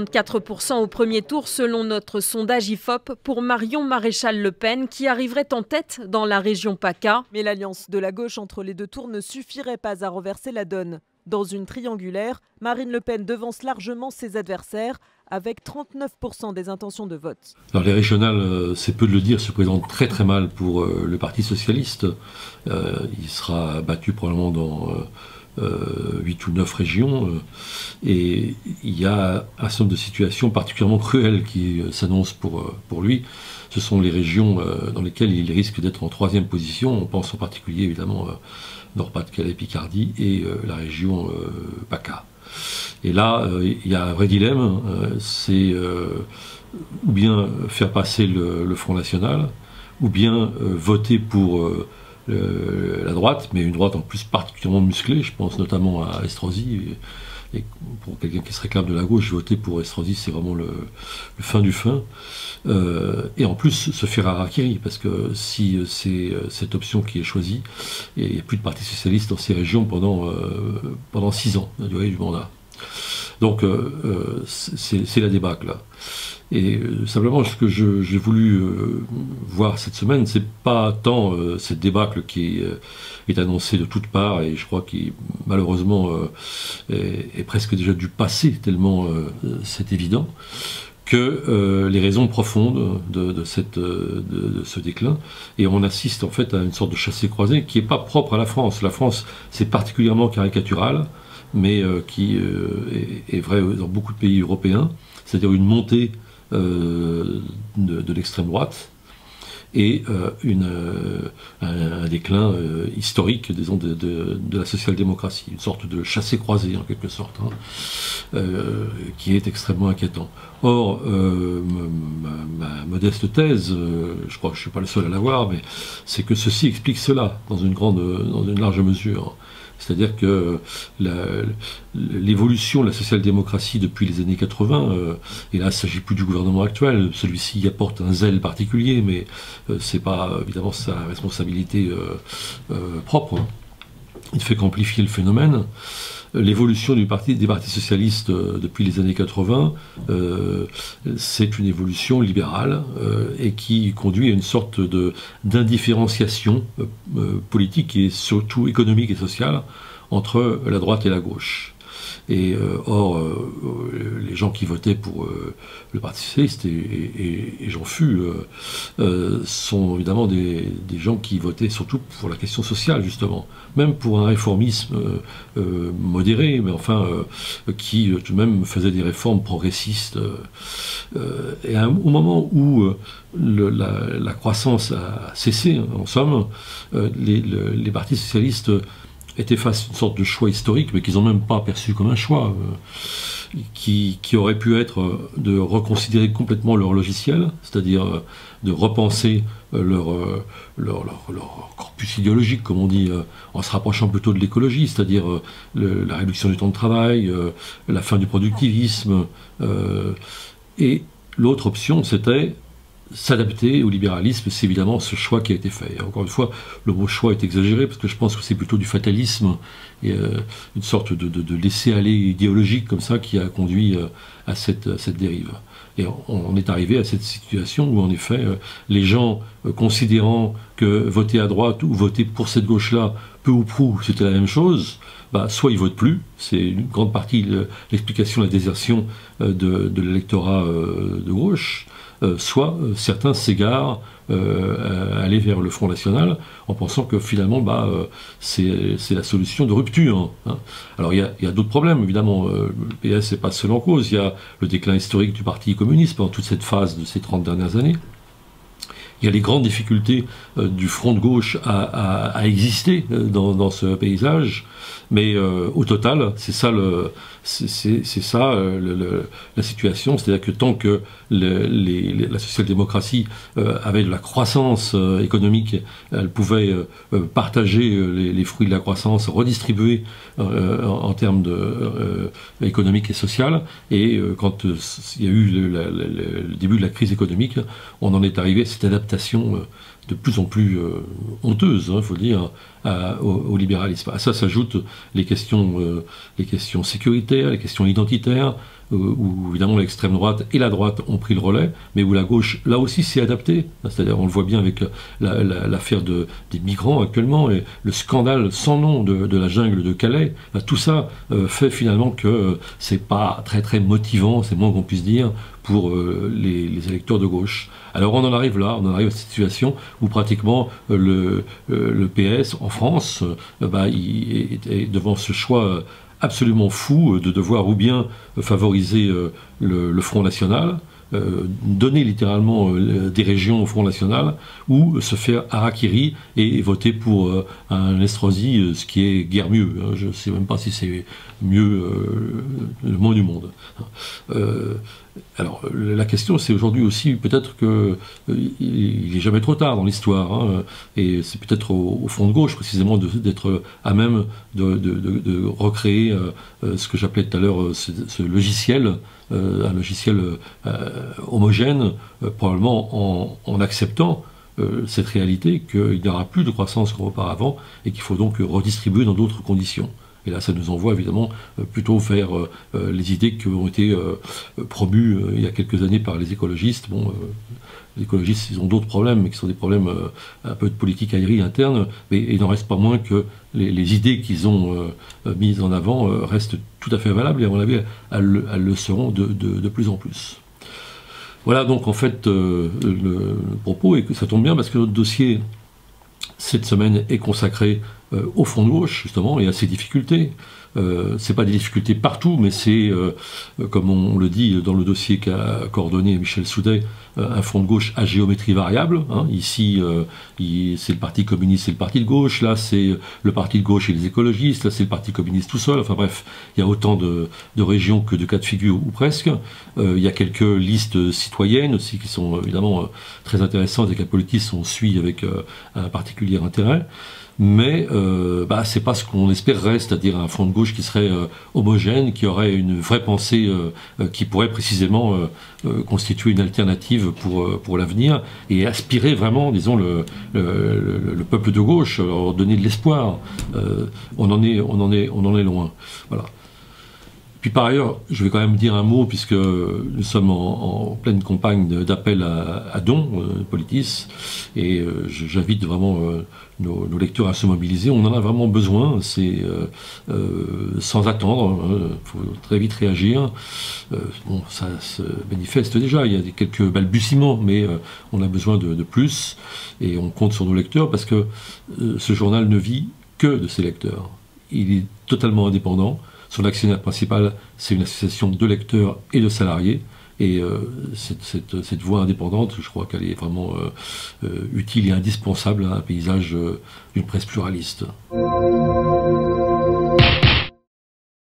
34% au premier tour selon notre sondage IFOP pour Marion Maréchal-Le Pen qui arriverait en tête dans la région PACA. Mais l'alliance de la gauche entre les deux tours ne suffirait pas à renverser la donne. Dans une triangulaire, Marine Le Pen devance largement ses adversaires avec 39% des intentions de vote. Alors les régionales, c'est peu de le dire, se présentent très très mal pour le Parti socialiste. Il sera battu probablement dans 8 ou 9 régions. Et il y a un certain nombre de situations particulièrement cruelles qui s'annoncent pour lui. Ce sont les régions dans lesquelles il risque d'être en 3e position. On pense en particulier évidemment Nord-Pas-de-Calais, Picardie et la région PACA. Et là, il y a un vrai dilemme, c'est ou bien faire passer le Front National, ou bien voter pour la droite, mais une droite en plus particulièrement musclée, je pense notamment à Estrosi. Et pour quelqu'un qui se réclame de la gauche, voter pour Estrosi, c'est vraiment le fin du fin. Et en plus, se faire harakiri, parce que si c'est cette option qui est choisie, il n'y a plus de parti socialiste dans ces régions pendant 6 ans, la durée du mandat. Donc c'est la débâcle là. Et simplement ce que j'ai voulu voir cette semaine, c'est pas tant cette débâcle qui est annoncée de toutes parts, et je crois qu'il malheureusement est presque déjà du passé, tellement c'est évident, que les raisons profondes de ce déclin. Et on assiste en fait à une sorte de chassé-croisé qui n'est pas propre à la France. La France, c'est particulièrement caricatural, mais qui est vrai dans beaucoup de pays européens, c'est-à-dire une montée de l'extrême droite et un déclin historique, disons, de la social-démocratie, une sorte de chassé-croisé en quelque sorte, qui est extrêmement inquiétant. Or, ma modeste thèse, je crois que je ne suis pas le seul à l'avoir, mais c'est que ceci explique cela dans une large mesure. C'est-à-dire que l'évolution de la social-démocratie depuis les années 80, et là il ne s'agit plus du gouvernement actuel, celui-ci y apporte un zèle particulier, mais ce n'est pas évidemment sa responsabilité propre. Il ne fait qu'amplifier le phénomène. L'évolution des partis socialistes depuis les années 80, c'est une évolution libérale et qui conduit à une sorte d'indifférenciation politique et surtout économique et sociale entre la droite et la gauche. Et or, les gens qui votaient pour le Parti socialiste, et j'en fus, sont évidemment des gens qui votaient surtout pour la question sociale, justement. Même pour un réformisme modéré, mais enfin, qui tout de même faisait des réformes progressistes. Et au moment où la croissance a cessé, en somme, les partis socialistes étaient face à une sorte de choix historique, mais qu'ils n'ont même pas perçu comme un choix, qui aurait pu être de reconsidérer complètement leur logiciel, c'est-à-dire de repenser leur corpus idéologique, comme on dit, en se rapprochant plutôt de l'écologie, c'est-à-dire la réduction du temps de travail, la fin du productivisme. Et l'autre option, c'était s'adapter au libéralisme. C'est évidemment ce choix qui a été fait. Et encore une fois, le mot choix est exagéré, parce que je pense que c'est plutôt du fatalisme et une sorte de laisser-aller idéologique comme ça qui a conduit à cette dérive. Et on est arrivé à cette situation où en effet les gens considérant que voter à droite ou voter pour cette gauche-là, peu ou prou, c'était la même chose, soit ils votent plus, c'est une grande partie de l'explication de la désertion de l'électorat de gauche, soit certains s'égarent à aller vers le Front National en pensant que finalement c'est la solution de rupture. Alors il y a d'autres problèmes, évidemment. Le PS n'est pas seul en cause. Il y a le déclin historique du Parti communiste pendant toute cette phase de ces 30 dernières années. Il y a les grandes difficultés du front de gauche à exister dans ce paysage, mais au total, c'est ça la situation, c'est-à-dire que tant que la social-démocratie avait de la croissance économique, elle pouvait partager les fruits de la croissance, redistribuer en termes économiques et social, et quand il y a eu le début de la crise économique, on en est arrivé à cette adaptation de plus en plus honteuse, faut dire, au libéralisme. À ça s'ajoutent les questions sécuritaires, les questions identitaires, où évidemment l'extrême droite et la droite ont pris le relais, mais où la gauche, là aussi, s'est adaptée. C'est-à-dire, on le voit bien avec l'affaire des migrants actuellement, et le scandale sans nom de la jungle de Calais. Là, tout ça fait finalement que c'est pas très très motivant, c'est moins qu'on puisse dire, pour les électeurs de gauche. Alors on en arrive là, on en arrive à cette situation où pratiquement le PS en France il est devant ce choix absolument fou de devoir ou bien favoriser le Front National, donner littéralement des régions au Front National, ou se faire harakiri et voter pour un Estrosi, ce qui est guère mieux. Je ne sais même pas si c'est mieux le moins du monde. Alors la question, c'est aujourd'hui aussi peut-être qu'il n'est jamais trop tard dans l'histoire, et c'est peut-être au Front de gauche précisément d'être à même de recréer ce que j'appelais tout à l'heure ce logiciel, un logiciel homogène, probablement en acceptant cette réalité qu'il n'y aura plus de croissance qu'auparavant et qu'il faut donc redistribuer dans d'autres conditions. Et là, ça nous envoie évidemment plutôt vers les idées qui ont été promues il y a quelques années par les écologistes. Bon, les écologistes, ils ont d'autres problèmes, mais qui sont des problèmes un peu de politique aérienne interne, mais il n'en reste pas moins que les idées qu'ils ont mises en avant restent tout à fait valables, et à mon avis, elles le seront de plus en plus. Voilà donc en fait le propos, et que ça tombe bien parce que notre dossier cette semaine est consacré au Front de gauche, justement, et à ses difficultés. C'est pas des difficultés partout, mais c'est, comme on le dit dans le dossier qu'a coordonné Michel Soudet, un Front de gauche à géométrie variable. Ici, c'est le Parti communiste et le Parti de gauche. Là, c'est le Parti de gauche et les écologistes. Là, c'est le Parti communiste tout seul. Enfin bref, il y a autant de régions que de cas de figure, ou presque. Il y a quelques listes citoyennes aussi qui sont évidemment très intéressantes et qu'à politique on suit avec un particulier intérêt. Mais c'est pas ce qu'on espérerait, c'est-à-dire un front de gauche qui serait homogène, qui aurait une vraie pensée, qui pourrait précisément constituer une alternative pour l'avenir et aspirer vraiment, disons, le peuple de gauche, leur donner de l'espoir. On en est loin. Voilà. Puis par ailleurs, je vais quand même dire un mot, puisque nous sommes en pleine campagne d'appel à dons, Politis, et j'invite vraiment nos lecteurs à se mobiliser. On en a vraiment besoin, c'est sans attendre, faut très vite réagir. Ça se manifeste déjà, il y a quelques balbutiements, mais on a besoin de plus, et on compte sur nos lecteurs, parce que ce journal ne vit que de ses lecteurs. Il est totalement indépendant. Son actionnaire principal, c'est une association de lecteurs et de salariés. Et cette voie indépendante, je crois qu'elle est vraiment utile et indispensable à un paysage d'une presse pluraliste.